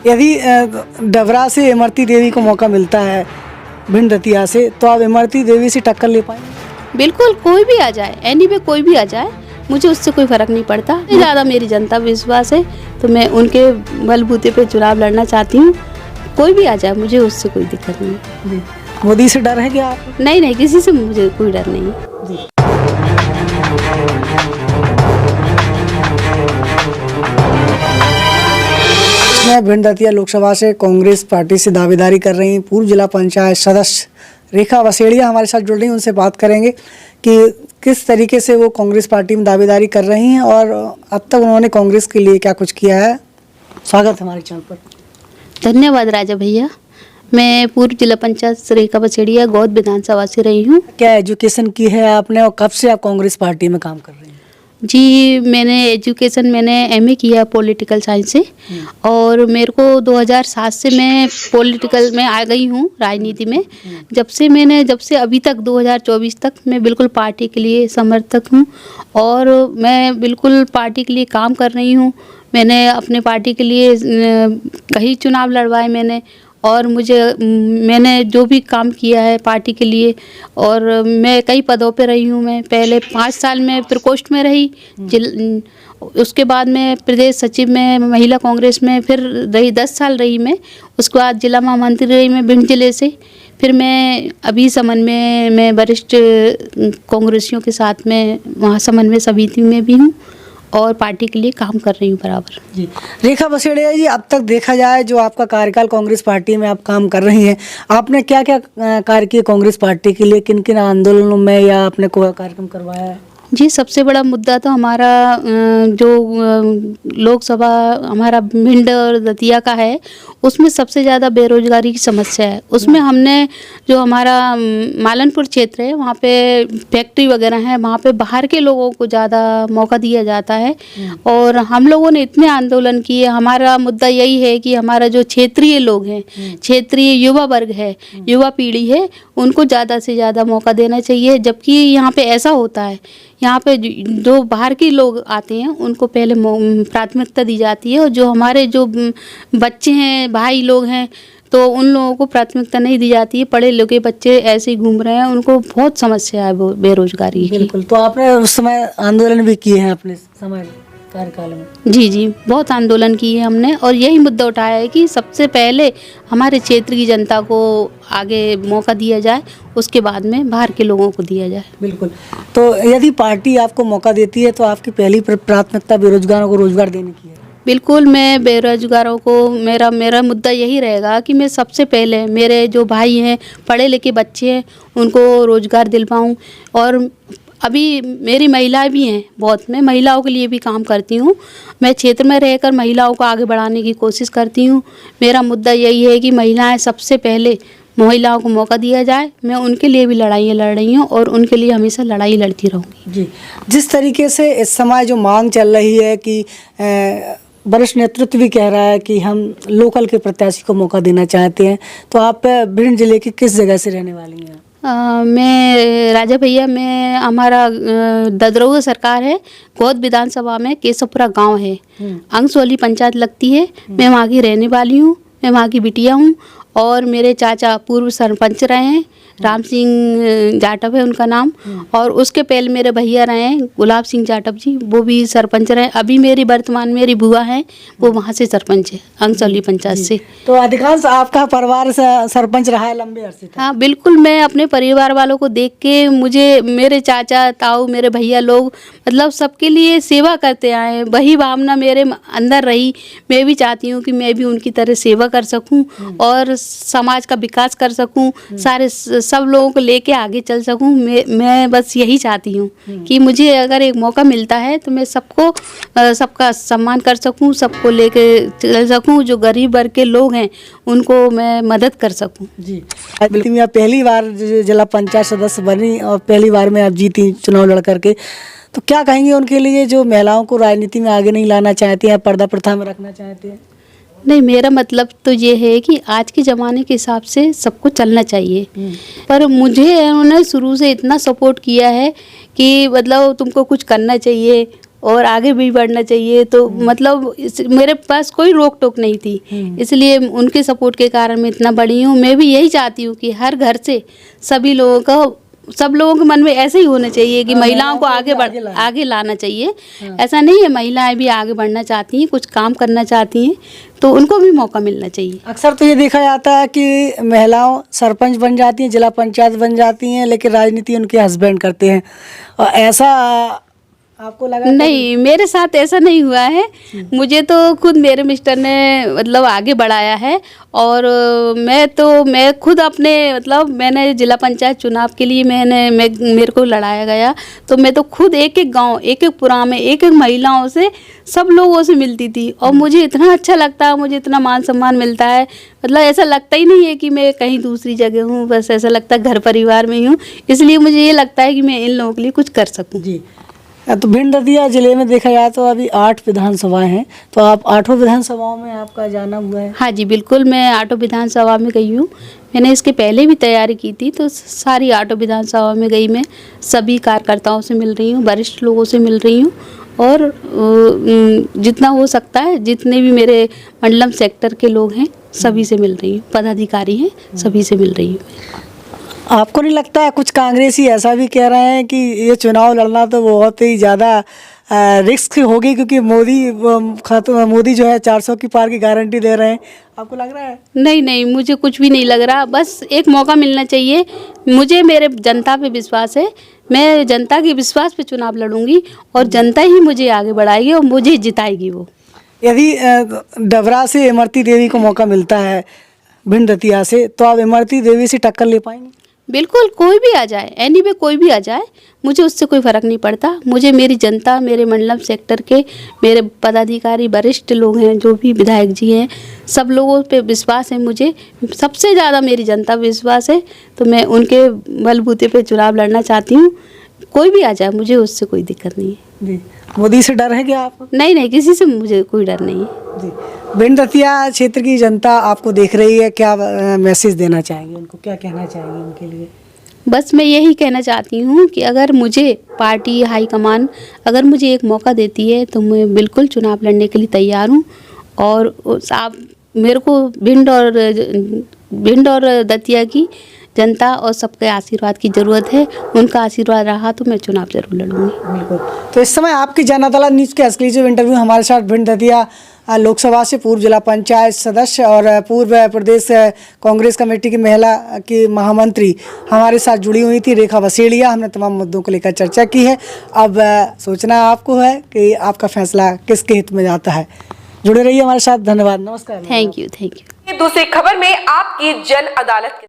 यदि डबरा से इमरती देवी को मौका मिलता है भिंड दतिया से, तो आप इमरती देवी से टक्कर ले पाएंगे? बिल्कुल, कोई भी आ जाए, एनी वे कोई भी आ जाए, मुझे उससे कोई फर्क नहीं पड़ता। ज़्यादा मेरी जनता विश्वास है तो मैं उनके बलबूते पे चुनाव लड़ना चाहती हूँ। कोई भी आ जाए, मुझे उससे कोई दिक्कत नहीं है। जी। मोदी से डर है क्या आप? नहीं, किसी से मुझे कोई डर नहीं है। जी। मैं भिंड दतिया लोकसभा से कांग्रेस पार्टी से दावेदारी कर रही पूर्व जिला पंचायत सदस्य रेखा वसेड़िया हमारे साथ जुड़ रही हैं। उनसे बात करेंगे कि किस तरीके से वो कांग्रेस पार्टी में दावेदारी कर रही हैं और अब तक उन्होंने कांग्रेस के लिए क्या कुछ किया है। स्वागत है हमारे चैनल पर। धन्यवाद राजा भैया। मैं पूर्व जिला पंचायत रेखा वसेड़िया गौद विधानसभा से रही हूँ। क्या एजुकेशन की है आपने और कब से आप कांग्रेस पार्टी में काम कर रही हैं? जी, मैंने एमए किया पॉलिटिकल साइंस से और मेरे को 2007 से मैं पॉलिटिकल में आ गई हूँ, राजनीति में। जब से अभी तक 2024 तक मैं बिल्कुल पार्टी के लिए समर्थक हूँ और मैं बिल्कुल पार्टी के लिए काम कर रही हूँ। मैंने अपने पार्टी के लिए कई चुनाव लड़वाए मैंने, और मैंने जो भी काम किया है पार्टी के लिए, और मैं कई पदों पे रही हूँ। मैं पहले 5 साल में प्रकोष्ठ में रही, उसके बाद मैं प्रदेश सचिव में महिला कांग्रेस में फिर रही, 10 साल रही मैं। उसके बाद जिला महामंत्री रही मैं भिंड जिले से। फिर मैं अभी समन्वय में वरिष्ठ कांग्रेसियों के साथ में वहाँ समन्वय समिति में भी हूँ और पार्टी के लिए काम कर रही हूँ बराबर। जी। रेखा वसेड़िया जी, अब तक देखा जाए जो आपका कार्यकाल कांग्रेस पार्टी में आप काम कर रही हैं, आपने क्या क्या कार्य किए कांग्रेस पार्टी के लिए? किन किन आंदोलनों में या आपने कोई कार्यक्रम करवाया है? जी, सबसे बड़ा मुद्दा तो हमारा जो लोकसभा हमारा भिंड और दतिया का है, उसमें सबसे ज़्यादा बेरोजगारी की समस्या है। उसमें हमने जो हमारा मालनपुर क्षेत्र है, वहाँ पे फैक्ट्री वगैरह है, वहाँ पे बाहर के लोगों को ज़्यादा मौका दिया जाता है और हम लोगों ने इतने आंदोलन किए। हमारा मुद्दा यही है कि हमारा जो क्षेत्रीय लोग हैं, क्षेत्रीय युवा वर्ग है, युवा पीढ़ी है, उनको ज़्यादा से ज़्यादा मौका देना चाहिए। जबकि यहाँ पे ऐसा होता है, यहाँ पे जो बाहर के लोग आते हैं उनको पहले प्राथमिकता दी जाती है और जो हमारे जो बच्चे हैं, भाई लोग हैं, तो उन लोगों को प्राथमिकता नहीं दी जाती है। पढ़े लिखे बच्चे ऐसे ही घूम रहे हैं, उनको बहुत समस्या है वो बेरोजगारी की। बिल्कुल। तो आपने उस समय आंदोलन भी किए हैं अपने समय कार्यकाल में? जी, बहुत आंदोलन किए हैं हमने और यही मुद्दा उठाया है कि सबसे पहले हमारे क्षेत्र की जनता को आगे मौका दिया जाए, उसके बाद में बाहर के लोगों को दिया जाए। बिल्कुल। तो यदि पार्टी आपको मौका देती है तो आपकी पहली प्राथमिकता बेरोजगारों को रोजगार देने की है? बिल्कुल, मैं बेरोजगारों को मेरा मुद्दा यही रहेगा कि मैं सबसे पहले मेरे जो भाई हैं, पढ़े लिखे बच्चे हैं, उनको रोजगार दिलवाऊं। और अभी मेरी महिलाएं भी हैं बहुत, मैं महिलाओं के लिए भी काम करती हूँ। मैं क्षेत्र में रहकर महिलाओं को आगे बढ़ाने की कोशिश करती हूँ। मेरा मुद्दा यही है कि महिलाएं सबसे पहले, महिलाओं को मौका दिया जाए। मैं उनके लिए भी लड़ाइयाँ लड़ रही हूँ और उनके लिए हमेशा लड़ाई लड़ती रहूँगी। जी। जिस तरीके से इस समय जो मांग चल रही है कि वरिष्ठ नेतृत्व भी कह रहा है कि हम लोकल के प्रत्याशी को मौका देना चाहते हैं, तो आप भिंड जिले की किस जगह से रहने वाली हैं? मैं राजा भैया, मैं हमारा ददरऊ सरकार है, गौद विधानसभा में केशवपुरा गांव है, अंगसोली पंचायत लगती है। मैं वहाँ की रहने वाली हूँ, मैं वहाँ की बिटिया हूँ और मेरे चाचा पूर्व सरपंच रहे हैं, राम सिंह जाटव है उनका नाम, और उसके पहले मेरे भैया रहे हैं गुलाब सिंह जाटव जी, वो भी सरपंच रहे। अभी वर्तमान मेरी बुआ है, वो वहाँ से सरपंच है, अंगसौली पंचायत से। तो अधिकांश आपका परिवार सरपंच रहा है लंबे अरसे तक? हाँ बिल्कुल, मैं अपने परिवार वालों को देख के, मुझे मेरे चाचा ताऊ, मेरे भैया लोग मतलब सबके लिए सेवा करते आए, वही भावना मेरे अंदर रही। मैं भी चाहती हूँ कि मैं भी उनकी तरह सेवा कर सकूँ और समाज का विकास कर सकूँ, सब लोगों को लेके आगे चल सकूं। मैं बस यही चाहती हूँ कि मुझे अगर एक मौका मिलता है तो मैं सबका सम्मान कर सकूं, सबको लेके चल सकूं। जो गरीब वर्ग के लोग हैं उनको मैं मदद कर सकूं। जी। बिल्कुल, आप पहली बार जिला पंचायत सदस्य बनी और पहली बार में आप जीती चुनाव लड़ करके, तो क्या कहेंगे उनके लिए जो महिलाओं को राजनीति में आगे नहीं लाना चाहती हैं, पर्दा प्रथा में रखना चाहते हैं? नहीं, मेरा मतलब तो ये है कि आज के ज़माने के हिसाब से सबको चलना चाहिए, पर मुझे उन्होंने शुरू से इतना सपोर्ट किया है कि मतलब तुमको कुछ करना चाहिए और आगे भी बढ़ना चाहिए। तो मतलब मेरे पास कोई रोक टोक नहीं थी, इसलिए उनके सपोर्ट के कारण मैं इतना बड़ी हूँ। मैं भी यही चाहती हूँ कि हर घर से सब लोगों के मन में ऐसे ही होना चाहिए कि महिलाओं को आगे लाना चाहिए। ऐसा नहीं है, महिलाएं भी आगे बढ़ना चाहती हैं, कुछ काम करना चाहती हैं, तो उनको भी मौका मिलना चाहिए। अक्सर तो ये देखा जाता है कि महिलाओं सरपंच बन जाती हैं, जिला पंचायत बन जाती हैं, लेकिन राजनीति उनके हस्बैंड करते हैं। और ऐसा आपको लगा? नहीं, मेरे साथ ऐसा नहीं हुआ है। मुझे तो खुद मेरे मिस्टर ने मतलब आगे बढ़ाया है। और मैं खुद अपने मतलब मैंने जिला पंचायत चुनाव के लिए मेरे को लड़ाया गया, तो मैं तो खुद एक एक गांव, एक एक पुराण में एक एक महिलाओं से, सब लोगों से मिलती थी। और मुझे इतना अच्छा लगता है, मुझे इतना मान सम्मान मिलता है। मतलब ऐसा लगता ही नहीं है कि मैं कहीं दूसरी जगह हूँ, बस ऐसा लगता है घर परिवार में ही हूँ। इसलिए मुझे ये लगता है कि मैं इन लोगों के लिए कुछ कर सकूँ। जी, तो भिंड दतिया जिले में देखा जाए तो अभी 8 विधानसभाएं हैं, तो आप 8 विधानसभाओं में आपका जाना हुआ है? हाँ जी, बिल्कुल, मैं 8 विधानसभा में गई हूँ। मैंने इसके पहले भी तैयारी की थी, तो सारी 8 विधानसभा में गई। मैं सभी कार्यकर्ताओं से मिल रही हूँ, वरिष्ठ लोगों से मिल रही हूँ, और जितना हो सकता है, जितने भी मेरे मंडलम सेक्टर के लोग हैं सभी से मिल रही हूँ, पदाधिकारी हैं सभी से मिल रही हूँ। आपको नहीं लगता है कुछ कांग्रेसी ऐसा भी कह रहे हैं कि ये चुनाव लड़ना तो बहुत ही ज़्यादा रिस्क होगी, क्योंकि मोदी जो है 400 की पार की गारंटी दे रहे हैं? आपको लग रहा है? नहीं, मुझे कुछ भी नहीं लग रहा। बस एक मौका मिलना चाहिए। मुझे मेरे जनता पे विश्वास है, मैं जनता के विश्वास पे चुनाव लड़ूंगी, और जनता ही मुझे आगे बढ़ाएगी और मुझे जिताएगी। वो यदि डबरा से इमरती देवी को मौका मिलता है भिंड दतिया से, तो आप इमरती देवी से टक्कर ले पाएंगे? बिल्कुल, कोई भी आ जाए, एनीवे कोई भी आ जाए, मुझे उससे कोई फ़र्क नहीं पड़ता। मुझे मेरी जनता, मेरे मंडलम सेक्टर के मेरे पदाधिकारी, वरिष्ठ लोग हैं, जो भी विधायक जी हैं, सब लोगों पे विश्वास है। मुझे सबसे ज़्यादा मेरी जनता पे विश्वास है, तो मैं उनके बलबूते पे चुनाव लड़ना चाहती हूँ। कोई भी आ जाए, मुझे उससे कोई दिक्कत नहीं है। जी, मोदी से डर है क्या आपको? नहीं, किसी से मुझे कोई डर नहीं है। जी, भिंड दतिया क्षेत्र की जनता आपको देख रही है, क्या मैसेज देना चाहेंगे उनको, क्या कहना चाहेंगे उनके लिए? बस मैं यही कहना चाहती हूँ कि अगर मुझे पार्टी हाईकमान अगर मुझे एक मौका देती है, तो मैं बिल्कुल चुनाव लड़ने के लिए तैयार हूँ। और आप मेरे को भिंड और दतिया की जनता और सबके आशीर्वाद की ज़रूरत है। उनका आशीर्वाद रहा तो मैं चुनाव जरूर लड़ूंगी। बिल्कुल। तो इस समय आपकी जनता न्यूज़ के एक्सक्लूसिव इंटरव्यू हमारे साथ भिंड दतिया लोकसभा से पूर्व जिला पंचायत सदस्य और पूर्व प्रदेश कांग्रेस कमेटी की महिला की महामंत्री हमारे साथ जुड़ी हुई थी, रेखा वसेड़िया। हमने तमाम मुद्दों को लेकर चर्चा की है। अब सोचना आपको है कि आपका फैसला किसके हित में जाता है। जुड़े रहिए हमारे साथ। धन्यवाद, नमस्कार। Thank you. दूसरी खबर में आपकी जन अदालत